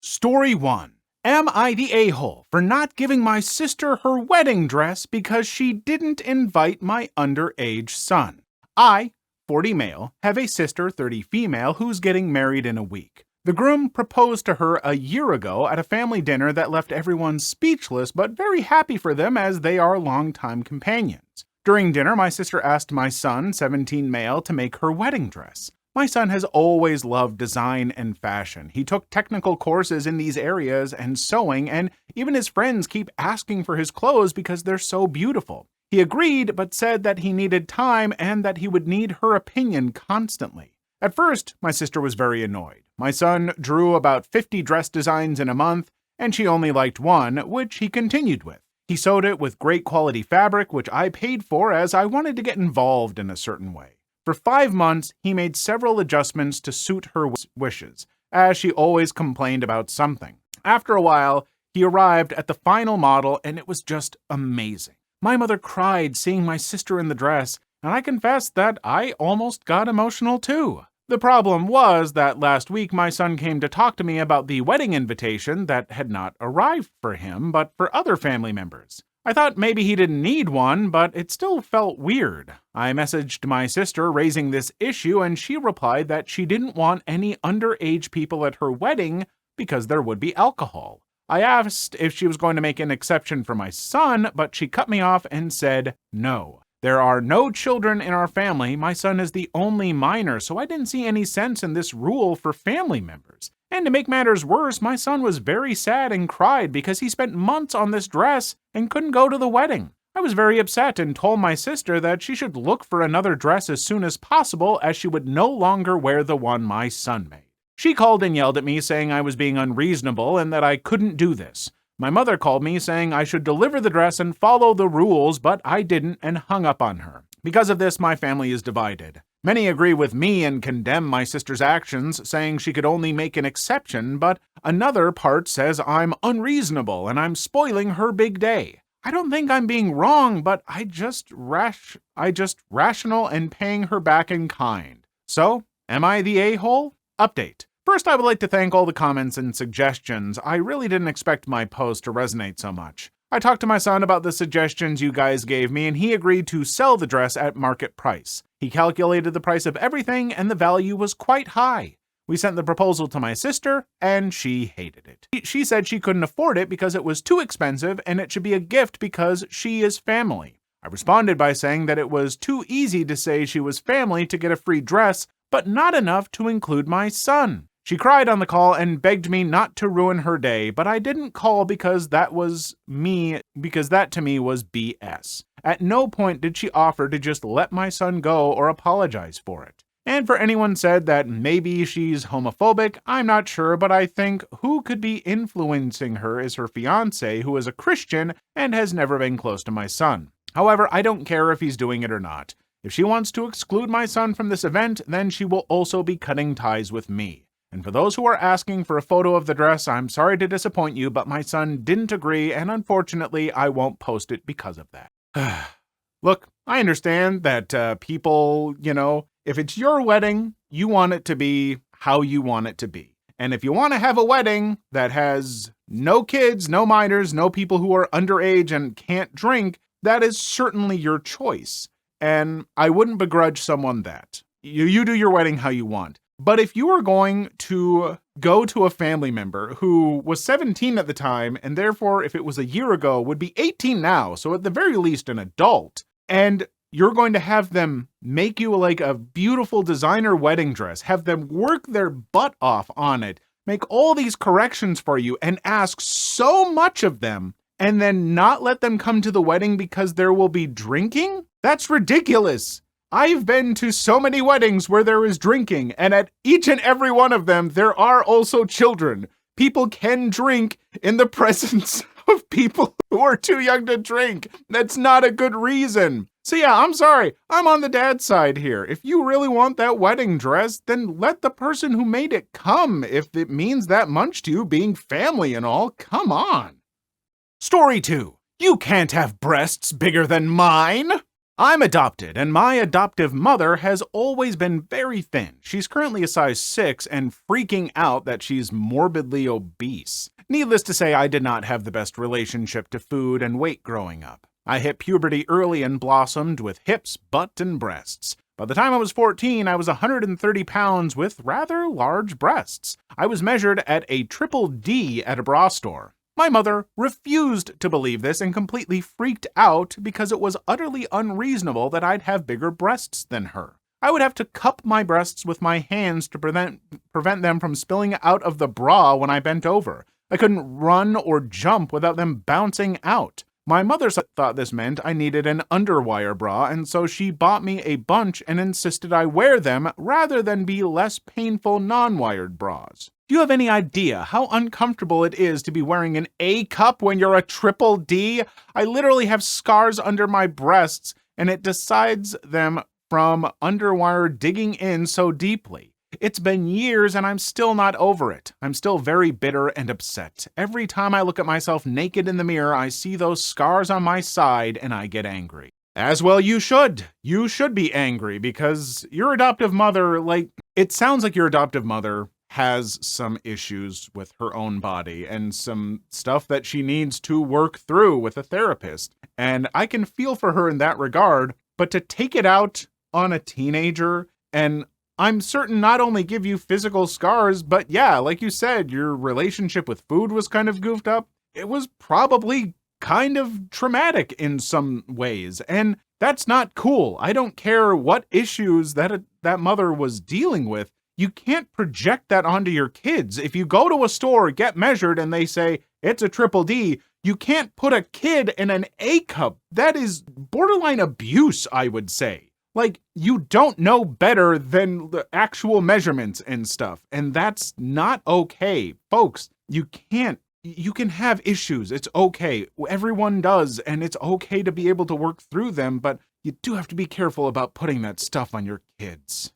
Story 1. Am I the a-hole for not giving my sister her wedding dress because she didn't invite my underage son? I, 40 male, have a sister, 30 female, who's getting married in a week. The groom proposed to her a year ago at a family dinner that left everyone speechless but very happy for them as they are longtime companions. During dinner, my sister asked my son, 17 male, to make her wedding dress. My son has always loved design and fashion. He took technical courses in these areas and sewing, and even his friends keep asking for his clothes because they're so beautiful. He agreed, but said that he needed time and that he would need her opinion constantly. At first, my sister was very annoyed. My son drew about 50 dress designs in a month, and she only liked one, which he continued with. He sewed it with great quality fabric, which I paid for as I wanted to get involved in a certain way. For 5 months, he made several adjustments to suit her wishes, as she always complained about something. After a while, he arrived at the final model, and it was just amazing. My mother cried seeing my sister in the dress, and I confess that I almost got emotional too. The problem was that last week my son came to talk to me about the wedding invitation that had not arrived for him, but for other family members. I thought maybe he didn't need one, but it still felt weird. I messaged my sister raising this issue, and she replied that she didn't want any underage people at her wedding because there would be alcohol. I asked if she was going to make an exception for my son, but she cut me off and said no. There are no children in our family. My son is the only minor, so I didn't see any sense in this rule for family members. And to make matters worse, my son was very sad and cried because he spent months on this dress and couldn't go to the wedding. I was very upset and told my sister that she should look for another dress as soon as possible, as she would no longer wear the one my son made. She called and yelled at me saying I was being unreasonable and that I couldn't do this. My mother called me saying I should deliver the dress and follow the rules, but I didn't and hung up on her. Because of this, my family is divided. Many agree with me and condemn my sister's actions, saying she could only make an exception, but another part says I'm unreasonable and I'm spoiling her big day. I don't think I'm being wrong, but I just rational and paying her back in kind. So, am I the a-hole? Update. First, I would like to thank all the comments and suggestions. I really didn't expect my post to resonate so much. I talked to my son about the suggestions you guys gave me, and he agreed to sell the dress at market price. He calculated the price of everything, and the value was quite high. We sent the proposal to my sister, and she hated it. She said she couldn't afford it because it was too expensive, and it should be a gift because she is family. I responded by saying that it was too easy to say she was family to get a free dress, but not enough to include my son. She cried on the call and begged me not to ruin her day, but I didn't call because that to me was BS. At no point did she offer to just let my son go or apologize for it. And for anyone said that maybe she's homophobic, I'm not sure, but I think who could be influencing her is her fiance, who is a Christian and has never been close to my son. However, I don't care if he's doing it or not. If she wants to exclude my son from this event, then she will also be cutting ties with me. And for those who are asking for a photo of the dress, I'm sorry to disappoint you, but my son didn't agree, and unfortunately, I won't post it because of that. Look, I understand that people, if it's your wedding, you want it to be how you want it to be. And if you want to have a wedding that has no kids, no minors, no people who are underage and can't drink, that is certainly your choice. And I wouldn't begrudge someone that. You do your wedding how you want. But if you are going to go to a family member who was 17 at the time, and therefore, if it was a year ago, would be 18 now, so at the very least an adult, and you're going to have them make you like a beautiful designer wedding dress, have them work their butt off on it, make all these corrections for you, and ask so much of them, and then not let them come to the wedding because there will be drinking? That's ridiculous. I've been to so many weddings where there is drinking, and at each and every one of them, there are also children. People can drink in the presence of people who are too young to drink. That's not a good reason. So yeah, I'm sorry. I'm on the dad's side here. If you really want that wedding dress, then let the person who made it come. If it means that much to you, being family and all, come on. Story 2. You can't have breasts bigger than mine. I'm adopted, and my adoptive mother has always been very thin. She's currently a size 6 and freaking out that she's morbidly obese. Needless to say, I did not have the best relationship to food and weight growing up. I hit puberty early and blossomed with hips, butt, and breasts. By the time I was 14, I was 130 pounds with rather large breasts. I was measured at a triple D at a bra store. My mother refused to believe this and completely freaked out because it was utterly unreasonable that I'd have bigger breasts than her. I would have to cup my breasts with my hands to prevent them from spilling out of the bra when I bent over. I couldn't run or jump without them bouncing out. My mother thought this meant I needed an underwire bra, and so she bought me a bunch and insisted I wear them rather than be less painful non-wired bras. Do you have any idea how uncomfortable it is to be wearing an A cup when you're a triple D? I literally have scars under my breasts, and it decides them from underwire digging in so deeply. It's been years and I'm still not over it. I'm still very bitter and upset. Every time I look at myself naked in the mirror, I see those scars on my side and I get angry. As well you should. You should be angry because your adoptive mother, it sounds like your adoptive mother has some issues with her own body and some stuff that she needs to work through with a therapist. And I can feel for her in that regard, but to take it out on a teenager and I'm certain not only give you physical scars, but yeah, like you said, your relationship with food was kind of goofed up. It was probably kind of traumatic in some ways, and that's not cool. I don't care what issues that mother was dealing with. You can't project that onto your kids. If you go to a store, get measured, and they say it's a triple D, you can't put a kid in an A cup. That is borderline abuse, I would say. You don't know better than the actual measurements and stuff, and that's not okay. Folks, you can have issues. It's okay. Everyone does, and it's okay to be able to work through them, but you do have to be careful about putting that stuff on your kids.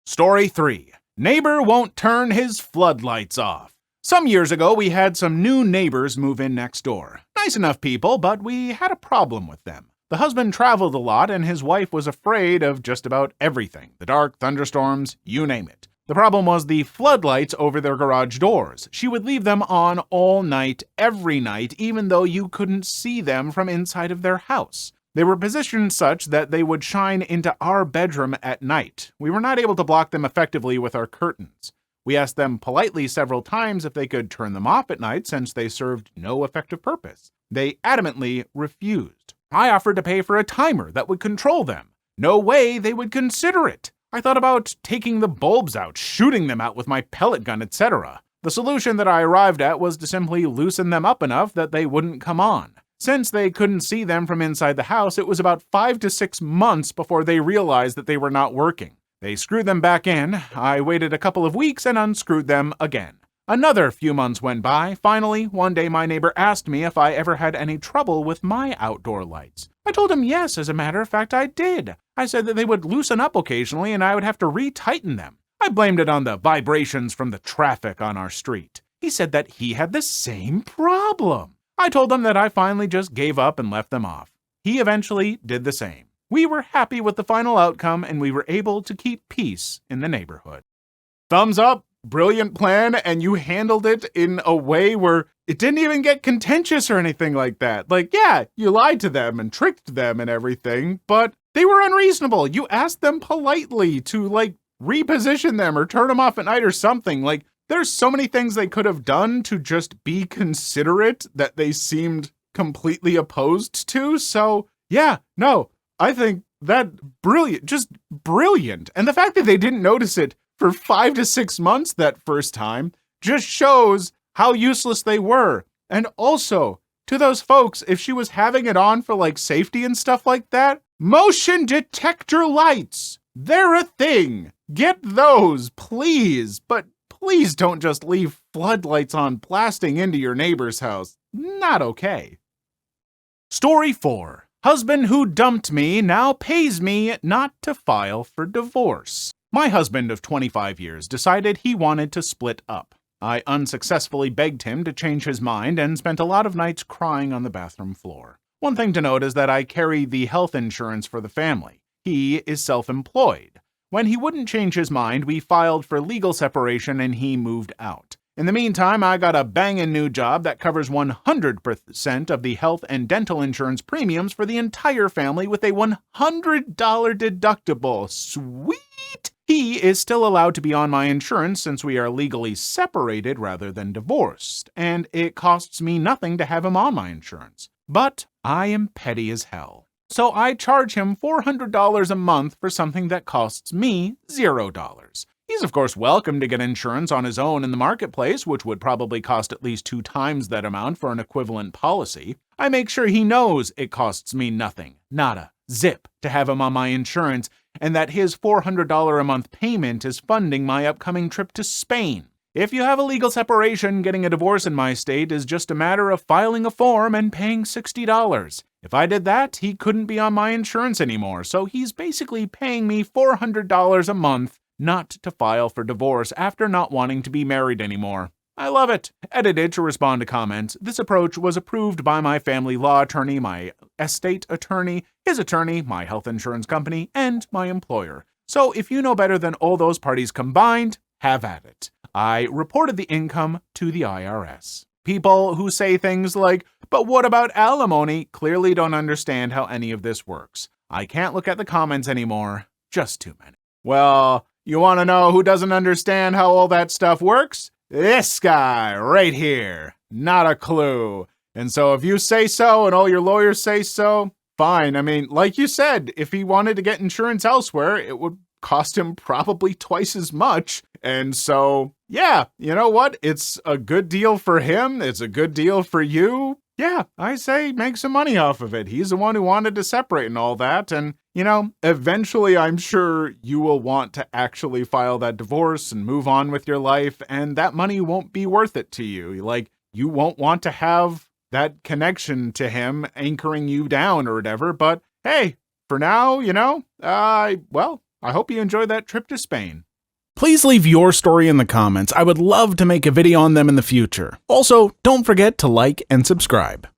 Story 3. Neighbor won't turn his floodlights off. Some years ago, we had some new neighbors move in next door. Nice enough people, but we had a problem with them. The husband traveled a lot, and his wife was afraid of just about everything. The dark, thunderstorms, you name it. The problem was the floodlights over their garage doors. She would leave them on all night, every night, even though you couldn't see them from inside of their house. They were positioned such that they would shine into our bedroom at night. We were not able to block them effectively with our curtains. We asked them politely several times if they could turn them off at night since they served no effective purpose. They adamantly refused. I offered to pay for a timer that would control them. No way they would consider it. I thought about taking the bulbs out, shooting them out with my pellet gun, etc. The solution that I arrived at was to simply loosen them up enough that they wouldn't come on. Since they couldn't see them from inside the house, it was about 5 to 6 months before they realized that they were not working. They screwed them back in. I waited a couple of weeks and unscrewed them again. Another few months went by. Finally, one day my neighbor asked me if I ever had any trouble with my outdoor lights. I told him yes, as a matter of fact, I did. I said that they would loosen up occasionally and I would have to re-tighten them. I blamed it on the vibrations from the traffic on our street. He said that he had the same problem. I told him that I finally just gave up and left them off. He eventually did the same. We were happy with the final outcome and we were able to keep peace in the neighborhood. Thumbs up. Brilliant plan, and you handled it in a way where it didn't even get contentious or anything like that. Yeah, you lied to them and tricked them and everything, but they were unreasonable. You asked them politely to, reposition them or turn them off at night or something. There's so many things they could have done to just be considerate that they seemed completely opposed to. So, yeah, no, I think that brilliant, just brilliant. And the fact that they didn't notice it for 5 to 6 months that first time just shows how useless they were. And also, to those folks, if she was having it on for safety and stuff like that, motion detector lights, they're a thing. Get those, please. But please don't just leave floodlights on blasting into your neighbor's house. Not okay. Story 4. Husband who dumped me now pays me not to file for divorce. My husband of 25 years decided he wanted to split up. I unsuccessfully begged him to change his mind and spent a lot of nights crying on the bathroom floor. One thing to note is that I carry the health insurance for the family. He is self-employed. When he wouldn't change his mind, we filed for legal separation and he moved out. In the meantime, I got a bangin' new job that covers 100% of the health and dental insurance premiums for the entire family with a $100 deductible. Sweet! He is still allowed to be on my insurance since we are legally separated rather than divorced, and it costs me nothing to have him on my insurance. But I am petty as hell. So I charge him $400 a month for something that costs me $0. He's of course welcome to get insurance on his own in the marketplace, which would probably cost at least 2 times that amount for an equivalent policy. I make sure he knows it costs me nothing, nada, zip, to have him on my insurance, and that his $400 a month payment is funding my upcoming trip to Spain. If you have a legal separation, getting a divorce in my state is just a matter of filing a form and paying $60. If I did that, he couldn't be on my insurance anymore, so he's basically paying me $400 a month not to file for divorce after not wanting to be married anymore. I love it. Edited to respond to comments. This approach was approved by my family law attorney, my estate attorney, his attorney, my health insurance company, and my employer. So if you know better than all those parties combined, have at it. I reported the income to the IRS. People who say things like, "But what about alimony?" clearly don't understand how any of this works. I can't look at the comments anymore. Just too many. Well, you want to know who doesn't understand how all that stuff works? This guy right here. Not a clue. And so if you say so and all your lawyers say so, fine. I mean, like you said, if he wanted to get insurance elsewhere, it would cost him probably twice as much. And so, yeah, you know what? It's a good deal for him. It's a good deal for you. Yeah, I say make some money off of it. He's the one who wanted to separate and all that. And, you know, eventually I'm sure you will want to actually file that divorce and move on with your life. And that money won't be worth it to you. Like, you won't want to have that connection to him anchoring you down or whatever. But hey, for now, you know, I hope you enjoy that trip to Spain. Please leave your story in the comments. I would love to make a video on them in the future. Also, don't forget to like and subscribe.